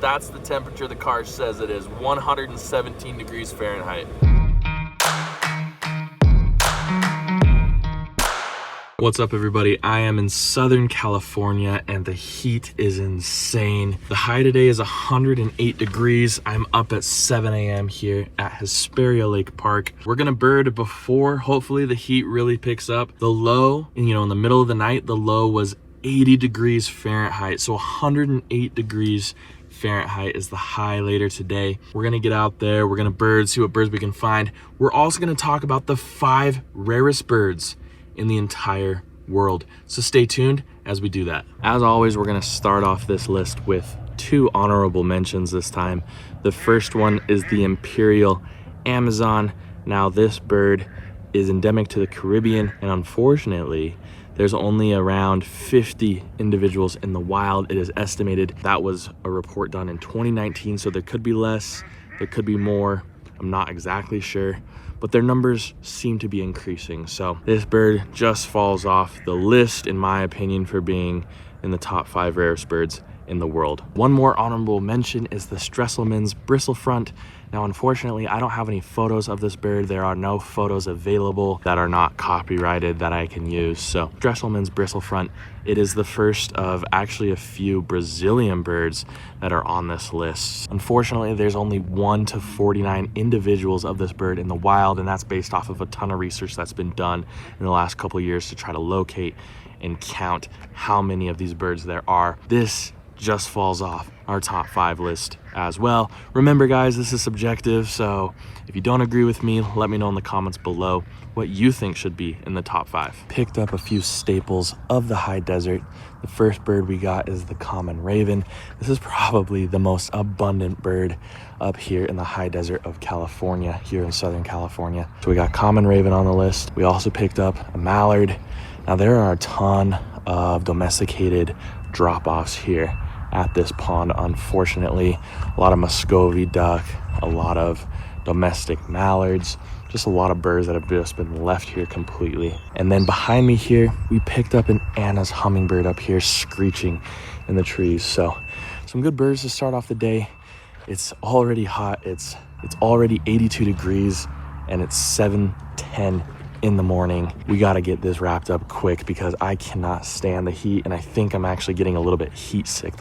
That's the temperature the car says it is, 117 degrees Fahrenheit. What's up everybody? I am in Southern California and the heat is insane. The high today is 108 degrees. I'm up at 7 a.m. here at Hesperia Lake Park. We're gonna bird before hopefully the heat really picks up. The low, in the middle of the night, the low was 80 degrees Fahrenheit. So 108 degrees Fahrenheit is the high later today. We're gonna get out there, we're gonna bird, see what birds we can find. We're also gonna talk about the 5 rarest birds in the entire world. So stay tuned as we do that. As always, we're gonna start off this list with 2 honorable mentions this time. The first one is the Imperial Amazon. Now this bird is endemic to the Caribbean, and unfortunately, there's only around 50 individuals in the wild. It is estimated. That was a report done in 2019, so there could be less, there could be more. I'm not exactly sure, but their numbers seem to be increasing. So this bird just falls off the list, in my opinion, for being in the top 5 rarest birds in the world. One more honorable mention is the Stresselmann's bristlefront. Now, unfortunately, I don't have any photos of this bird. There are no photos available that are not copyrighted that I can use. So Stresselmann's bristlefront, it is the first of actually a few Brazilian birds that are on this list. Unfortunately, there's only 1 to 49 individuals of this bird in the wild, and that's based off of a ton of research that's been done in the last couple of years to try to locate and count how many of these birds there are. This just falls off our top 5 list as well. Remember guys, this is subjective, so if you don't agree with me, let me know in the comments below what you think should be in the top 5. Picked up a few staples of the high desert. The first bird we got is the common raven. This is probably the most abundant bird up here in the high desert of California, here in Southern California. So we got common raven on the list. We also picked up a mallard. Now there are a ton of domesticated drop-offs here at this pond, unfortunately. A lot of Muscovy duck, a lot of domestic mallards, just a lot of birds that have just been left here completely. And then behind me here, we picked up an Anna's hummingbird up here screeching in the trees. So some good birds to start off the day. It's already hot. It's already 82 degrees and it's 7:10 in the morning. We got to get this wrapped up quick because I cannot stand the heat, and I think I'm actually getting a little bit heat sick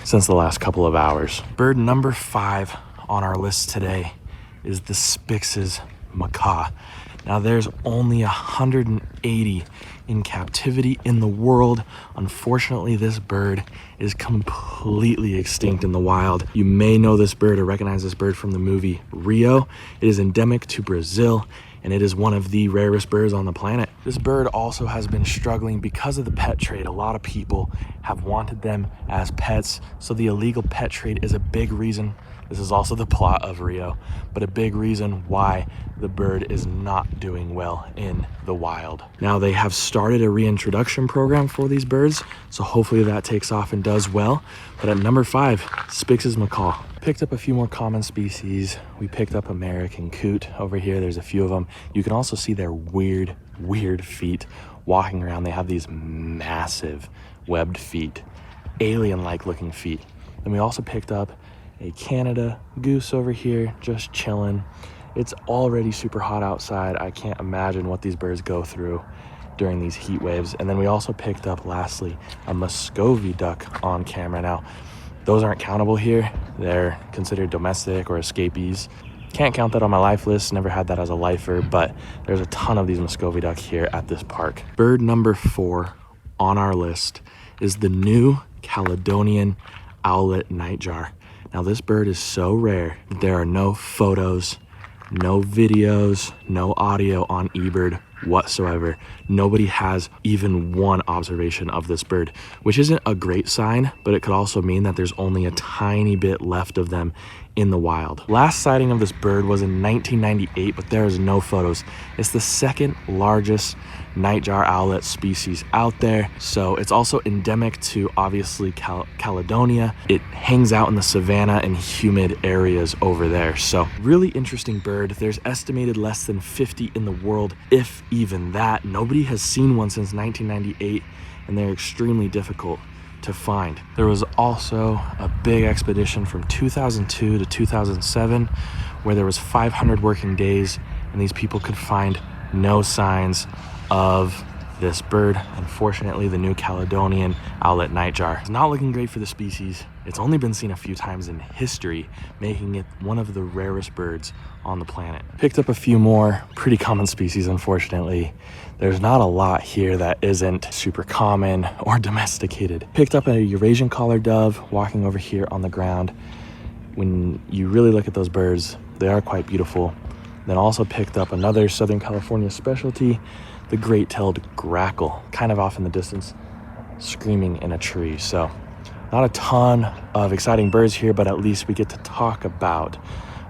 since the last couple of hours. Bird number 5 on our list today is the Spix's macaw. Now there's only 180 in captivity in the world. Unfortunately, this bird is completely extinct in the wild. You may know this bird or recognize this bird from the movie Rio. It is endemic to Brazil, and it is one of the rarest birds on the planet. This bird also has been struggling because of the pet trade. A lot of people have wanted them as pets, so the illegal pet trade is a big reason. This is also the plot of Rio, but a big reason why the bird is not doing well in the wild. Now they have started a reintroduction program for these birds, so hopefully that takes off and does well. But at number 5, Spix's macaw. Picked up a few more common species. We picked up American coot over here. There's a few of them. You can also see their weird feet walking around. They have these massive webbed feet, alien-like looking feet. Then we also picked up a Canada goose over here, just chilling. It's already super hot outside. I can't imagine what these birds go through during these heat waves. And then we also picked up, lastly, a Muscovy duck on camera. Now, those aren't countable here. They're considered domestic or escapees. Can't count that on my life list, never had that as a lifer, but there's a ton of these Muscovy duck here at this park. Bird number 4 on our list is the New Caledonian owlet nightjar. Now this bird is so rare that there are no photos, no videos, no audio on eBird whatsoever. Nobody has even one observation of this bird, which isn't a great sign, but it could also mean that there's only a tiny bit left of them in the wild. Last sighting of this bird was in 1998, but there is no photos. It's the 2nd largest nightjar owlet species out there, so it's also endemic to obviously Caledonia. It hangs out in the savanna and humid areas over there, so really interesting bird. There's estimated less than 50 in the world, if even that. Nobody has seen one since 1998, and they're extremely difficult to find. There was also a big expedition from 2002 to 2007 where there was 500 working days and these people could find no signs of this bird. Unfortunately, the New Caledonian owlet nightjar is not looking great for the species. It's only been seen a few times in history, making it one of the rarest birds on the planet. Picked up a few more pretty common species, unfortunately. There's not a lot here that isn't super common or domesticated. Picked up a Eurasian collar dove walking over here on the ground. When you really look at those birds, they are quite beautiful. Then also picked up another Southern California specialty, the great-tailed grackle, kind of off in the distance, screaming in a tree. So not a ton of exciting birds here, but at least we get to talk about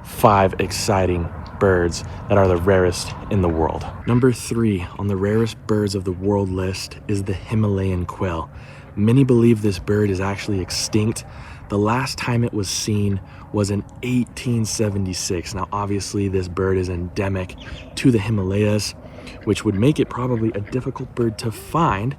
5 exciting birds that are the rarest in the world. Number 3 on the rarest birds of the world list is the Himalayan quail. Many believe this bird is actually extinct. The last time it was seen was in 1876. Now, obviously, this bird is endemic to the Himalayas, which would make it probably a difficult bird to find,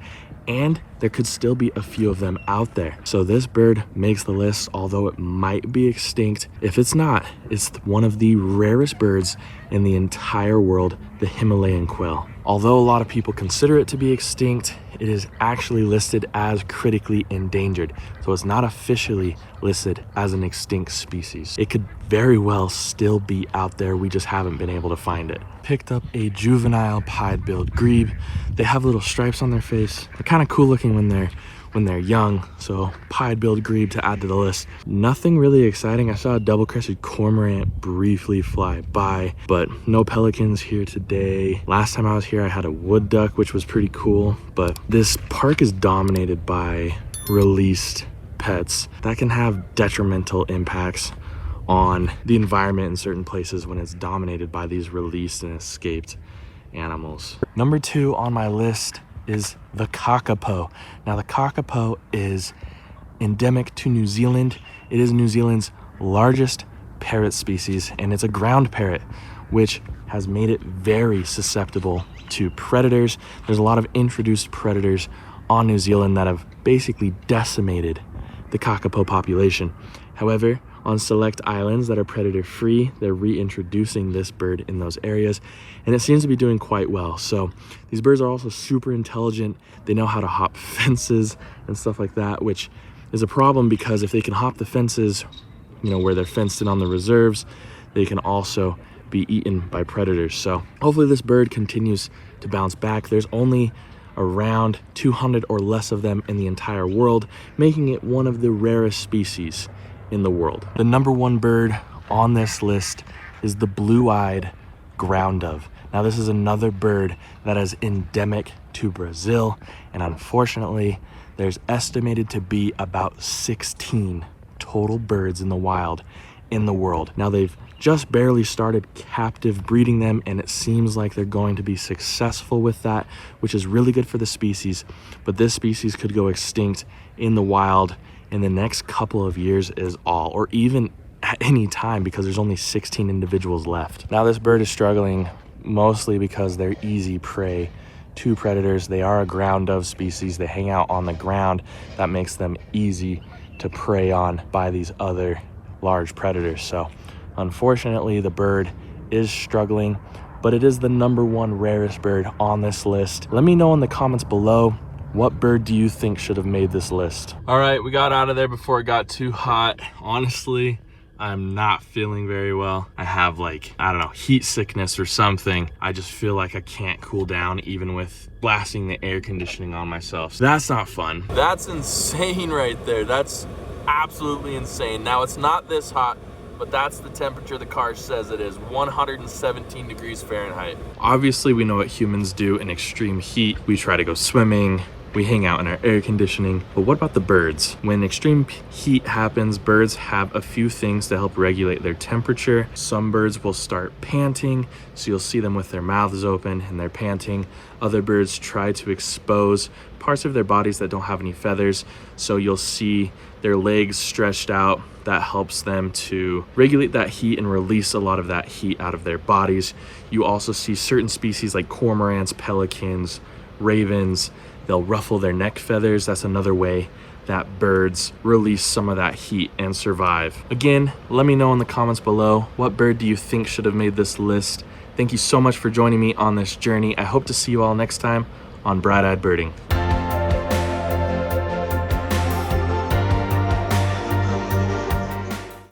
and there could still be a few of them out there. So this bird makes the list, although it might be extinct. If it's not, it's one of the rarest birds in the entire world, the Himalayan quail. Although a lot of people consider it to be extinct, it is actually listed as critically endangered. So it's not officially listed as an extinct species. It could very well still be out there. We just haven't been able to find it. Picked up a juvenile pied-billed grebe. They have little stripes on their face. They're kind of cool looking when they're young. So pied-billed grebe to add to the list. Nothing really exciting. I saw a double-crested cormorant briefly fly by, but no pelicans here today. Last time I was here, I had a wood duck, which was pretty cool. But this park is dominated by released pets that can have detrimental impacts on the environment in certain places when it's dominated by these released and escaped animals. Number 2 on my list is the kakapo. Now, the kakapo is endemic to New Zealand. It is New Zealand's largest parrot species, and it's a ground parrot, which has made it very susceptible to predators. There's a lot of introduced predators on New Zealand that have basically decimated the kakapo population. However, on select islands that are predator free, they're reintroducing this bird in those areas, and it seems to be doing quite well. So these birds are also super intelligent. They know how to hop fences and stuff like that, which is a problem because if they can hop the fences, you know, where they're fenced in on the reserves, they can also be eaten by predators. So hopefully this bird continues to bounce back. There's only around 200 or less of them in the entire world, making it one of the rarest species in the world. The number 1 bird on this list is the blue-eyed ground dove. Now, this is another bird that is endemic to Brazil, and unfortunately, there's estimated to be about 16 total birds in the wild in the world. Now, they've just barely started captive breeding them, and it seems like they're going to be successful with that, which is really good for the species. But this species could go extinct in the wild in the next couple of years is all, or even at any time, because there's only 16 individuals left. Now, this bird is struggling mostly because they're easy prey to predators. They are a ground dove species. They hang out on the ground. That makes them easy to prey on by these other large predators. So unfortunately, the bird is struggling, but it is the number 1 rarest bird on this list. Let me know in the comments below, what bird do you think should have made this list? All right, we got out of there before it got too hot. Honestly, I'm not feeling very well. I have like, I don't know, heat sickness or something. I just feel like I can't cool down even with blasting the air conditioning on myself. So that's not fun. That's insane right there. That's absolutely insane. Now, it's not this hot, but that's the temperature the car says it is, 117 degrees Fahrenheit. Obviously, we know what humans do in extreme heat. We try to go swimming, we hang out in our air conditioning, but what about the birds? When extreme heat happens, birds have a few things to help regulate their temperature. Some birds will start panting, so you'll see them with their mouths open and they're panting. Other birds try to expose parts of their bodies that don't have any feathers, so you'll see their legs stretched out. That helps them to regulate that heat and release a lot of that heat out of their bodies. You also see certain species like cormorants, pelicans, ravens, they'll ruffle their neck feathers. That's another way that birds release some of that heat and survive. Again, let me know in the comments below, what bird do you think should have made this list? Thank you so much for joining me on this journey. I hope to see you all next time on Bright-Eyed Birding.